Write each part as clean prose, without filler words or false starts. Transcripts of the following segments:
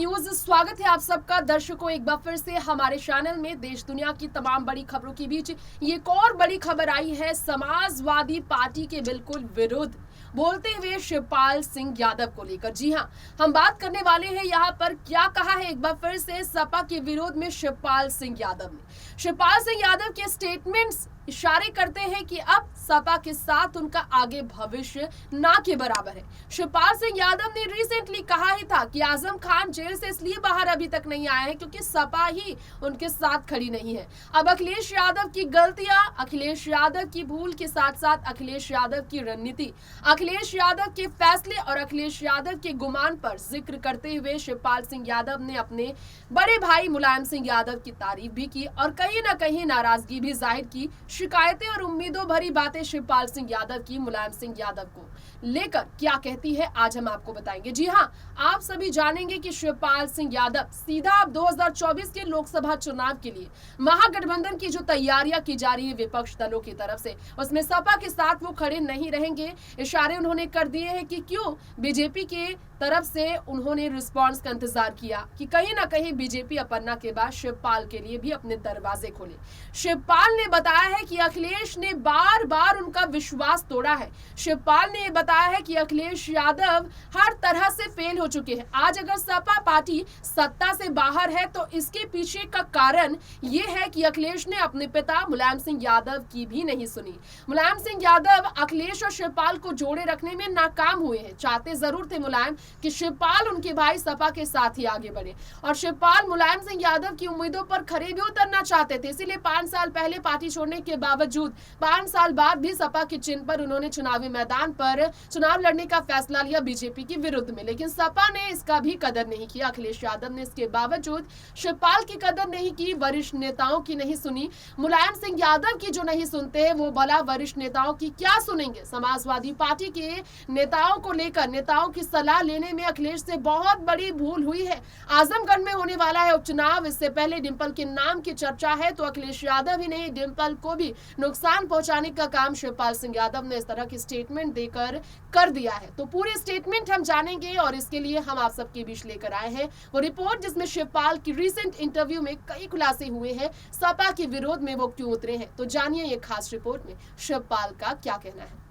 News स्वागत है आप सबका दर्शकों एक बार फिर से हमारे चैनल में। देश दुनिया की तमाम बड़ी खबरों के बीच ये एक और बड़ी खबर आई है समाजवादी पार्टी के बिल्कुल विरुद्ध बोलते हुए शिवपाल सिंह यादव को लेकर। जी हां, हम बात करने वाले हैं यहाँ पर क्या कहा है एक बार फिर से सपा के विरोध में शिवपाल सिंह यादव ने। शिवपाल सिंह यादव के स्टेटमेंट्स इशारे करते हैं कि अब सपा के साथ उनका आगे भविष्य ना के बराबर है। शिवपाल सिंह यादव ने रिसेंटली कहा ही था कि आजम खान जेल से इसलिए बाहर अभी तक नहीं आए हैं क्योंकि सपा ही उनके साथ खड़ी नहीं है। अब अखिलेश यादव की गलतियां, अखिलेश यादव की भूल के साथ साथ अखिलेश यादव की रणनीति, अखिलेश यादव के फैसले और अखिलेश यादव के गुमान पर जिक्र करते हुए शिवपाल सिंह यादव ने अपने बड़े भाई मुलायम सिंह यादव की तारीफ भी की और कहीं ना कहीं नाराजगी भी जाहिर की। शिकायतें और उम्मीदों भरी बातें शिवपाल सिंह यादव की मुलायम सिंह यादव को लेकर क्या कहती है आज हम आपको बताएंगे। जी हां, आप सभी जानेंगे कि शिवपाल सिंह यादव सीधा अब 2024 के लोकसभा चुनाव के लिए महागठबंधन की जो तैयारियां की जा रही है विपक्ष दलों की तरफ से, उसमें सपा के साथ वो खड़े नहीं रहेंगे। इशारे उन्होंने कर दिए हैं कि क्यों बीजेपी के तरफ से उन्होंने रिस्पांस का इंतजार किया कि कहीं ना कहीं बीजेपी अपन्ना के बाद शिवपाल के लिए भी अपने दरवाजे खोले। शिवपाल ने बताया है कि अखिलेश ने बार बार उनका विश्वास तोड़ा है। शिवपाल ने बताया है कि अखिलेश यादव हर तरह से फेल हो चुके हैं। आज अगर सपा पार्टी सत्ता से बाहर है तो इसके पीछे का कारण ये है कि अखिलेश ने अपने पिता मुलायम सिंह यादव की भी नहीं सुनी। मुलायम सिंह यादव अखिलेश और शिवपाल को जोड़े रखने में नाकाम हुए हैं। चाहते जरूर थे मुलायम कि शिवपाल उनके भाई सपा के साथ ही आगे बढ़े और शिवपाल मुलायम सिंह यादव की उम्मीदों पर खरे भी उतरना चाहते थे। इसीलिए 5 साल पहले पार्टी छोड़ने के बावजूद 5 साल बाद भी सपा के चिन्ह पर उन्होंने चुनावी मैदान पर चुनाव लड़ने का फैसला लिया बीजेपी के विरुद्ध में, लेकिन सपा ने इसका भी कदर नहीं किया। अखिलेश यादव ने इसके बावजूद शिवपाल की कदर नहीं की, वरिष्ठ नेताओं की नहीं सुनी। मुलायम सिंह यादव की जो नहीं सुनते वो भला वरिष्ठ नेताओं की क्या सुनेंगे। समाजवादी पार्टी के नेताओं को लेकर नेताओं की सलाह लेने में अखिलेश से बहुत बड़ी भूल हुई है। आजमगढ़ में होने वाला है उपचुनाव, इससे पहले डिंपल के नाम की चर्चा है तो अखिलेश यादव ही नहीं डिंपल को भी नुकसान पहुंचाने का काम शिवपाल सिंह यादव ने इस तरह की स्टेटमेंट देकर कर दिया है। तो पूरे स्टेटमेंट हम जानेंगे और इसके लिए हम आप सबके बीच लेकर आए हैं वो रिपोर्ट जिसमें शिवपाल की रिसेंट इंटरव्यू में कई खुलासे हुए हैं, सपा के विरोध में वो क्यों उतरे हैं। तो जानिए ये खास रिपोर्ट में शिवपाल का क्या कहना है।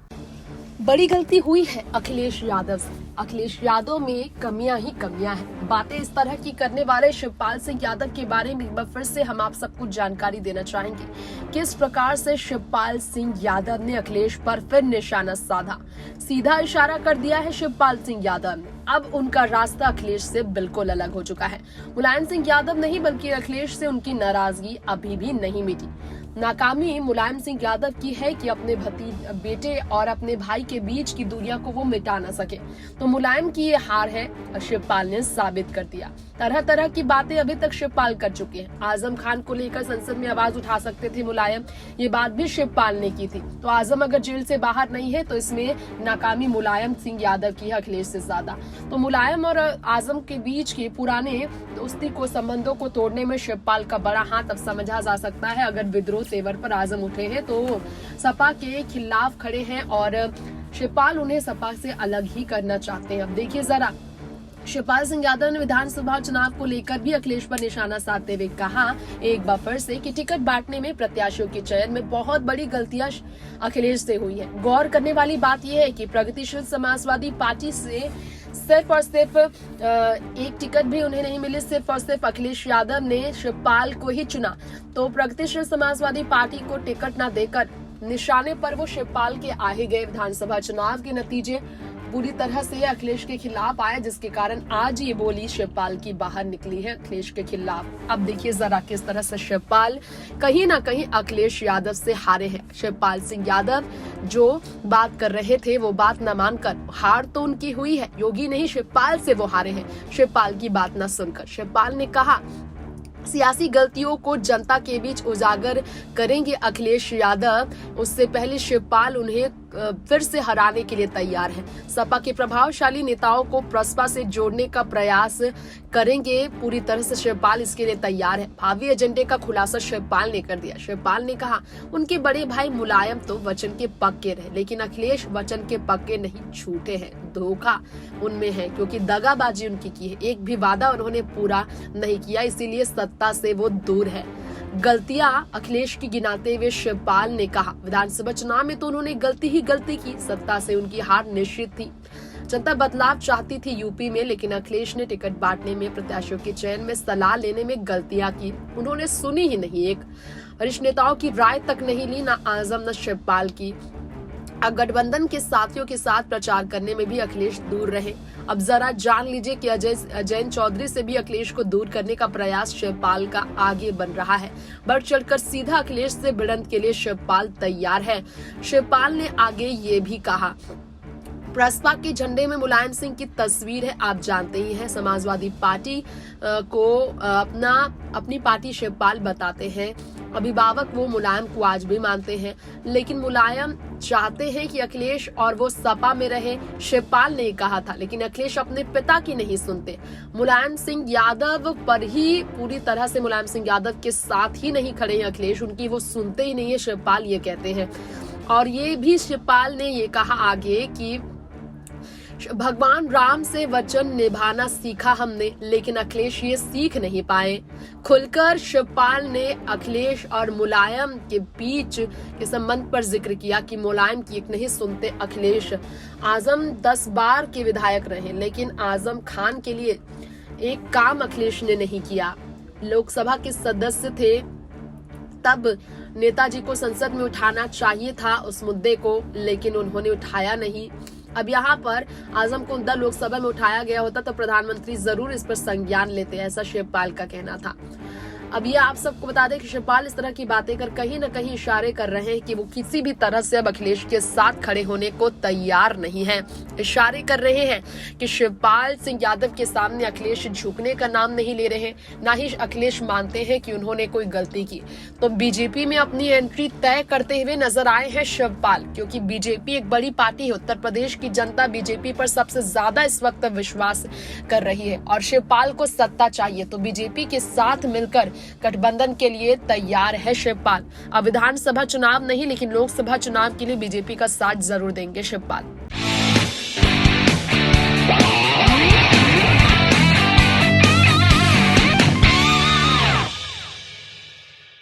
बड़ी गलती हुई है अखिलेश यादव से। अखिलेश यादव में कमियां ही कमियां हैं। बातें इस तरह की करने वाले शिवपाल सिंह यादव के बारे में एक बार फिर से हम आप सबको जानकारी देना चाहेंगे किस प्रकार से शिवपाल सिंह यादव ने अखिलेश पर फिर निशाना साधा। सीधा इशारा कर दिया है शिवपाल सिंह यादव ने। अब उनका रास्ता अखिलेश से बिल्कुल अलग हो चुका है। मुलायम सिंह यादव नहीं बल्कि अखिलेश से उनकी नाराजगी अभी भी नहीं मिटी। नाकामी मुलायम सिंह यादव की है कि अपने बेटे और अपने भाई के बीच की दूरियां को वो मिटा ना सके, तो मुलायम की ये हार है और शिवपाल ने साबित कर दिया। तरह तरह की बातें अभी तक शिवपाल कर चुके हैं। आजम खान को लेकर संसद में आवाज उठा सकते थे मुलायम, ये बात भी शिवपाल ने की थी। तो आजम अगर जेल से बाहर नहीं है तो इसमें नाकामी मुलायम सिंह यादव की है अखिलेश से ज्यादा। तो मुलायम और आजम के बीच के पुराने दोस्ती को, संबंधों को तोड़ने में शिवपाल का बड़ा हाथ अब समझा जा सकता है। अगर विद्रोह तेवर पर आजम उठे हैं तो सपा के खिलाफ खड़े हैं और शिवपाल उन्हें सपा से अलग ही करना चाहते हैं। अब देखिए जरा, शिवपाल सिंह यादव ने विधानसभा चुनाव को लेकर भी अखिलेश पर निशाना साधते हुए कहा एक बार फिर से कि टिकट बांटने में, प्रत्याशियों के चयन में बहुत बड़ी गलतियां अखिलेश से हुई है। गौर करने वाली बात यह है कि प्रगतिशील समाजवादी पार्टी से सिर्फ और सिर्फ एक टिकट भी उन्हें नहीं मिली। सिर्फ और सिर्फ अखिलेश यादव ने शिवपाल को ही चुना। तो प्रगतिशील समाजवादी पार्टी को टिकट न देकर निशाने पर वो शिवपाल के आए गए। विधानसभा चुनाव के नतीजे पूरी तरह से अखिलेश के खिलाफ आए, जिसके कारण आज ये बोली शिवपाल की बाहर निकली है अखिलेश के खिलाफ। अब देखिए जरा किस तरह से शिवपाल कहीं ना कहीं अखिलेश यादव से हारे हैं। शिवपाल सिंह यादव जो बात कर रहे थे वो बात न मानकर हार तो उनकी हुई है। योगी नहीं, शिवपाल से वो हारे हैं। शिवपाल की बात न सुनकर शिवपाल ने कहा सियासी गलतियों को जनता के बीच उजागर करेंगे अखिलेश यादव। उससे पहले शिवपाल उन्हें फिर से हराने के लिए तैयार है। सपा के प्रभावशाली नेताओं को प्रसपा से जोड़ने का प्रयास करेंगे पूरी तरह से शिवपाल इसके लिए तैयार है। भावी एजेंडे का खुलासा शिवपाल ने कर दिया। शिवपाल ने कहा उनके बड़े भाई मुलायम तो वचन के पक्के रहे, लेकिन अखिलेश वचन के पक्के नहीं, झूठे हैं। धोखा उनमें है क्योंकि दगाबाजी उनकी की है। एक भी वादा उन्होंने पूरा नहीं किया, इसीलिए सत्ता से वो दूर है। गलतियां अखिलेश की गिनाते हुए शिवपाल ने कहा विधानसभा चुनाव में तो उन्होंने गलती ही गलती की, सत्ता से उनकी हार निश्चित थी। जनता बदलाव चाहती थी यूपी में, लेकिन अखिलेश ने टिकट बांटने में, प्रत्याशियों के चयन में, सलाह लेने में गलतियां की। उन्होंने सुनी ही नहीं, एक वरिष्ठ नेताओं की राय तक नहीं ली, न आजम न शिवपाल की। अब गठबंधन के साथियों के साथ प्रचार करने में भी अखिलेश दूर रहे। अब जरा जान लीजिए कि जयंत चौधरी से भी अखिलेश को दूर करने का प्रयास शिवपाल का आगे बन रहा है। बढ़ चढ़कर सीधा अखिलेश से भिड़ंत के लिए शिवपाल तैयार है। शिवपाल ने आगे ये भी कहा प्रसपा के झंडे में मुलायम सिंह की तस्वीर है। आप जानते ही हैं समाजवादी पार्टी को अपनी पार्टी शिवपाल बताते हैं। अभिभावक वो मुलायम को आज भी मानते हैं, लेकिन मुलायम चाहते हैं कि अखिलेश और वो सपा में रहे। शिवपाल ने कहा था, लेकिन अखिलेश अपने पिता की नहीं सुनते। मुलायम सिंह यादव पर ही पूरी तरह से मुलायम सिंह यादव के साथ ही नहीं खड़े हैं अखिलेश, उनकी वो सुनते ही नहीं है, शिवपाल ये कहते हैं। और ये भी शिवपाल ने ये कहा आगे कि भगवान राम से वचन निभाना सीखा हमने, लेकिन अखिलेश ये सीख नहीं पाए। खुलकर शिवपाल ने अखिलेश और मुलायम के बीच के संबंध पर जिक्र किया कि मुलायम की एक नहीं सुनते अखिलेश। आजम 10 बार के विधायक रहे, लेकिन आजम खान के लिए एक काम अखिलेश ने नहीं किया। लोकसभा के सदस्य थे, तब नेताजी को संसद में उठाना चाहिए था उस मुद्दे को, लेकिन उन्होंने उठाया नहीं। अब यहाँ पर आजम को मुद्दा लोकसभा में उठाया गया होता तो प्रधानमंत्री जरूर इस पर संज्ञान लेते, ऐसा शिवपाल का कहना था। अब ये आप सबको बता दें कि शिवपाल इस तरह की बातें कर कहीं न कहीं इशारे कर रहे हैं कि वो किसी भी तरह से अब अखिलेश के साथ खड़े होने को तैयार नहीं है। इशारे कर रहे हैं कि शिवपाल सिंह यादव के सामने अखिलेश झुकने का नाम नहीं ले रहे, ना ही अखिलेश मानते हैं कि उन्होंने कोई गलती की। तो बीजेपी में अपनी एंट्री तय करते हुए नजर आए हैं शिवपाल, क्योंकि बीजेपी एक बड़ी पार्टी है। उत्तर प्रदेश की जनता बीजेपी पर सबसे ज्यादा इस वक्त विश्वास कर रही है और शिवपाल को सत्ता चाहिए, तो बीजेपी के साथ मिलकर गठबंधन के लिए तैयार है शिवपाल। अब विधानसभा चुनाव नहीं, लेकिन लोकसभा चुनाव के लिए बीजेपी का साथ जरूर देंगे शिवपाल।